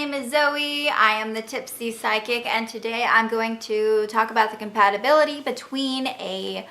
name is Zoe. I am the Tipsy Psychic, and today I'm going to talk about the compatibility between a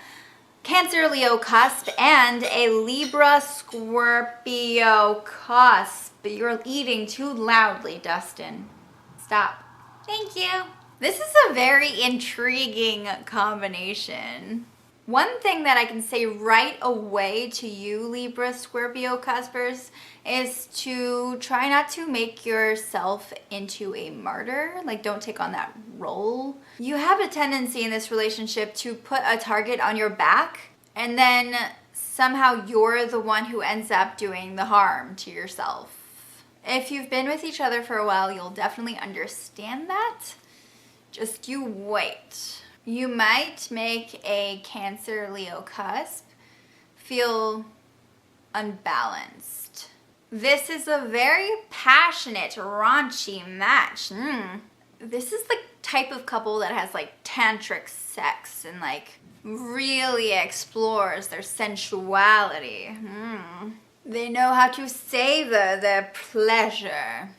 Cancer Leo cusp and a Libra Scorpio cusp. You're eating too loudly, Dustin. Stop. Thank you. This is a very intriguing combination. One thing that I can say right away to you, Libra Scorpio cuspers, is to try not to make yourself into a martyr. Like, don't take on that role. You have a tendency in this relationship to put a target on your back, and then somehow you're the one who ends up doing the harm to yourself. If you've been with each other for a while, you'll definitely understand that. Just you wait. You might make a Cancer Leo cusp feel unbalanced. This is a very passionate, raunchy match. This is the type of couple that has like tantric sex and like really explores their sensuality. They know how to savor their pleasure.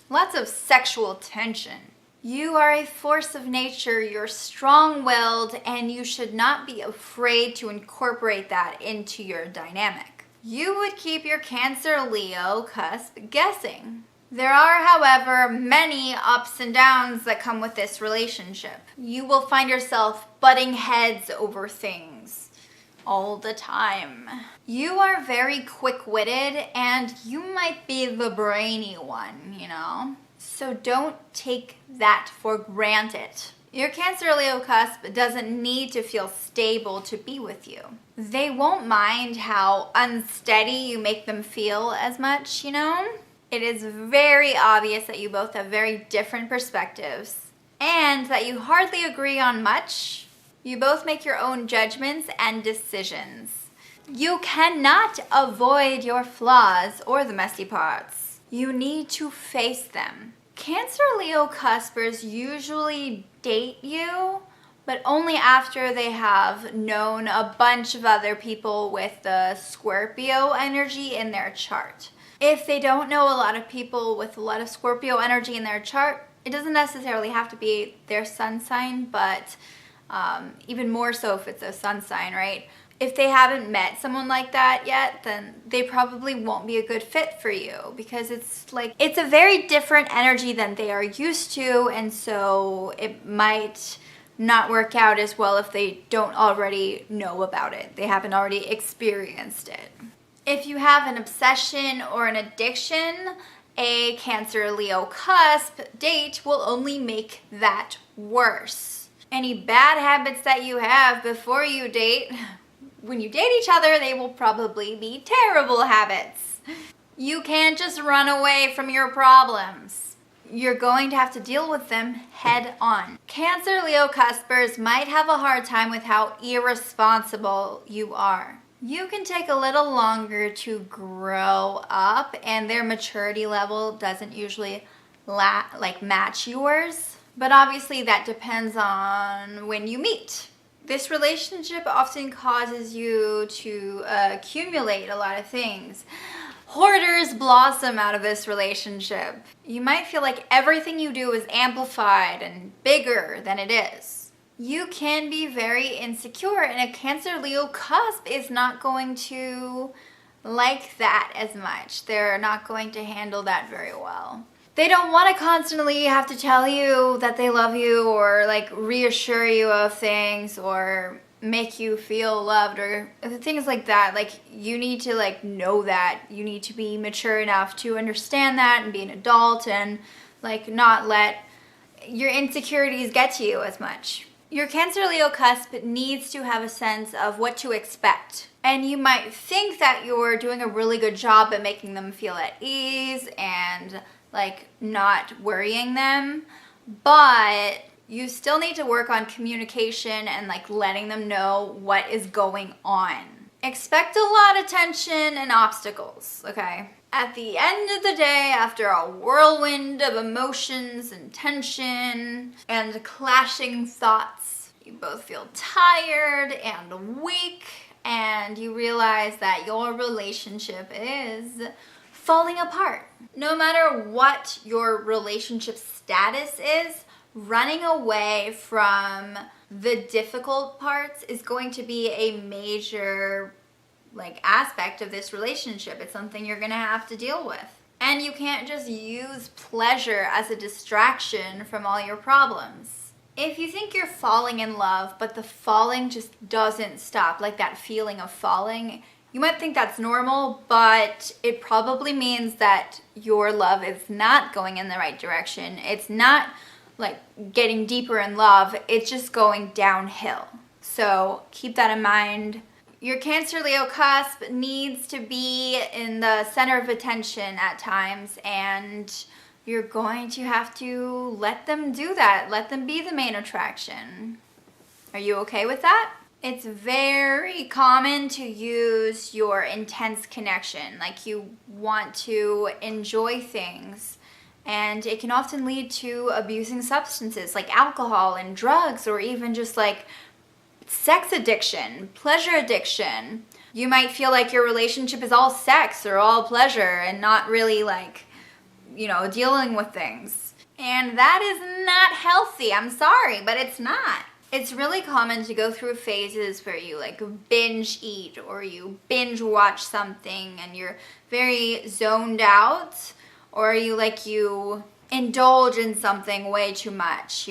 Lots of sexual tension. You are a force of nature, you're strong-willed, and you should not be afraid to incorporate that into your dynamic. You would keep your Cancer Leo cusp guessing. There are, however, many ups and downs that come with this relationship. You will find yourself butting heads over things all the time. You are very quick-witted, and you might be the brainy one, you know? So don't take that for granted. Your Cancer Leo cusp doesn't need to feel stable to be with you. They won't mind how unsteady you make them feel as much, you know? It is very obvious that you both have very different perspectives and that you hardly agree on much. You both make your own judgments and decisions. You cannot avoid your flaws or the messy parts. You need to face them. Cancer Leo cuspers usually date you, but only after they have known a bunch of other people with the Scorpio energy in their chart. If they don't know a lot of people with a lot of Scorpio energy in their chart, it doesn't necessarily have to be their sun sign, but even more so if it's a sun sign, right? If they haven't met someone like that yet, then they probably won't be a good fit for you because it's a very different energy than they are used to, and so it might not work out as well if they don't already know about it. They haven't already experienced it. If you have an obsession or an addiction, a Cancer Leo cusp date will only make that worse. Any bad habits that you have before you date, when you date each other, they will probably be terrible habits. You can't just run away from your problems. You're going to have to deal with them head on. Cancer Leo cuspers might have a hard time with how irresponsible you are. You can take a little longer to grow up, and their maturity level doesn't usually match yours. But obviously that depends on when you meet. This relationship often causes you to accumulate a lot of things. Hoarders blossom out of this relationship. You might feel like everything you do is amplified and bigger than it is. You can be very insecure, and a Cancer Leo cusp is not going to like that as much. They're not going to handle that very well. They don't want to constantly have to tell you that they love you or like reassure you of things or make you feel loved or things like that. Like, you need to like know that. You need to be mature enough to understand that and be an adult and like not let your insecurities get to you as much. Your Cancer Leo cusp needs to have a sense of what to expect. And you might think that you're doing a really good job at making them feel at ease and like not worrying them, but you still need to work on communication and like letting them know what is going on. Expect a lot of tension and obstacles, okay? At the end of the day, after a whirlwind of emotions and tension and clashing thoughts, you both feel tired and weak, and you realize that your relationship is falling apart. No matter what your relationship status is, running away from the difficult parts is going to be a major aspect of this relationship. It's something you're gonna have to deal with. And you can't just use pleasure as a distraction from all your problems. If you think you're falling in love, but the falling just doesn't stop, like that feeling of falling, you might think that's normal, but it probably means that your love is not going in the right direction. It's not getting deeper in love, it's just going downhill. So keep that in mind. Your Cancer Leo cusp needs to be in the center of attention at times, and you're going to have to let them do that. Let them be the main attraction. Are you okay with that? It's very common to use your intense connection, like you want to enjoy things, and it can often lead to abusing substances like alcohol and drugs, or even just sex addiction, pleasure addiction. You might feel like your relationship is all sex or all pleasure and not really dealing with things. And that is not healthy. I'm sorry, but it's not. It's really common to go through phases where you binge eat or you binge watch something and you're very zoned out, or you indulge in something way too much,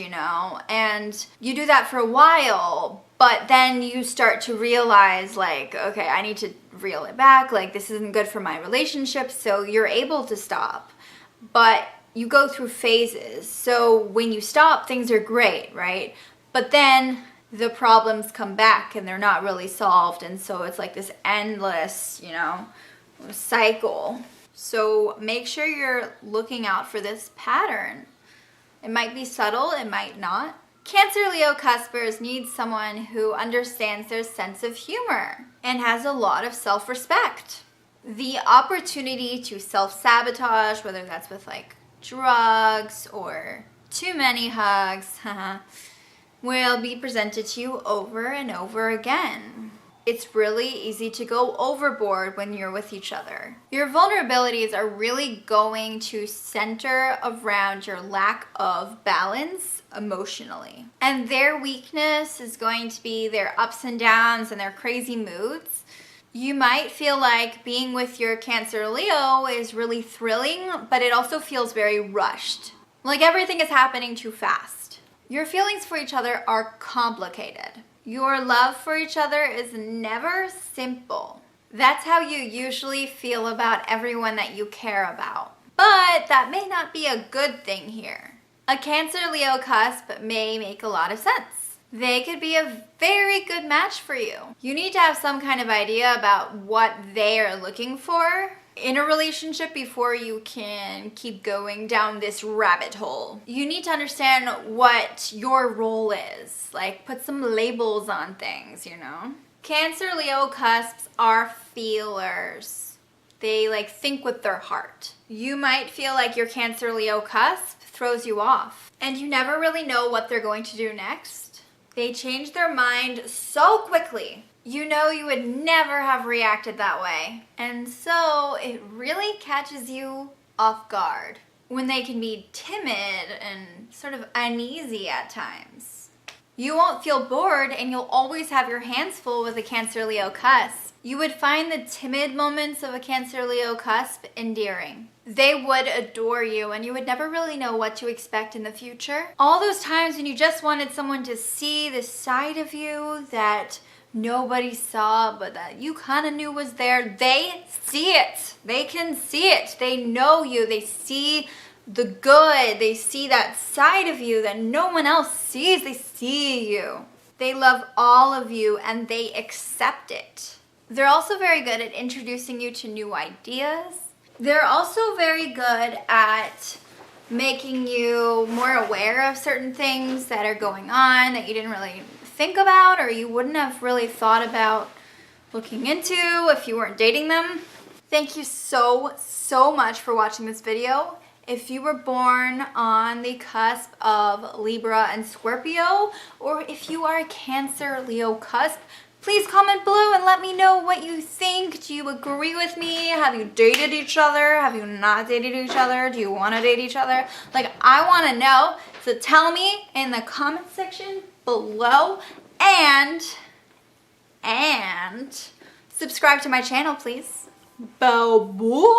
and you do that for a while, but then you start to realize okay, I need to reel it back, this isn't good for my relationship, so you're able to stop. But you go through phases, so when you stop, things are great, right? But then the problems come back and they're not really solved, and so it's this endless, cycle. So make sure you're looking out for this pattern. It might be subtle, it might not. Cancer Leo cuspers need someone who understands their sense of humor and has a lot of self-respect. The opportunity to self-sabotage, whether that's with drugs or too many hugs, will be presented to you over and over again. It's really easy to go overboard when you're with each other. Your vulnerabilities are really going to center around your lack of balance emotionally. And their weakness is going to be their ups and downs and their crazy moods. You might feel like being with your Cancer Leo is really thrilling, but it also feels very rushed. Everything is happening too fast. Your feelings for each other are complicated. Your love for each other is never simple. That's how you usually feel about everyone that you care about. But that may not be a good thing here. A Cancer Leo cusp may make a lot of sense. They could be a very good match for you. You need to have some kind of idea about what they are looking for in a relationship before you can keep going down this rabbit hole. You need to understand what your role is. Put some labels on things, Cancer Leo cusps are feelers. They think with their heart. You might feel like your Cancer Leo cusp throws you off, and you never really know what they're going to do next. They change their mind so quickly. You would never have reacted that way. And so it really catches you off guard when they can be timid and sort of uneasy at times. You won't feel bored, and you'll always have your hands full with a Cancer Leo cusp. You would find the timid moments of a Cancer Leo cusp endearing. They would adore you, and you would never really know what to expect in the future. All those times when you just wanted someone to see this side of you that nobody saw, but that you kind of knew was there, they see it. They can see it. They know you. They see the good. They see that side of you that no one else sees. They see you. They love all of you, and they accept it. They're also very good at introducing you to new ideas. They're also very good at making you more aware of certain things that are going on that you didn't really think about, or you wouldn't have really thought about looking into if you weren't dating them. Thank you so much for watching this video. If you were born on the cusp of Libra and Scorpio, or if you are a Cancer Leo cusp, Please comment below and let me know what you think. Do you agree with me? Have you dated each other? Have you not dated each other? Do you want to date each other? Like, I want to know. So tell me in the comment section below, and subscribe to my channel, please. Bye boy.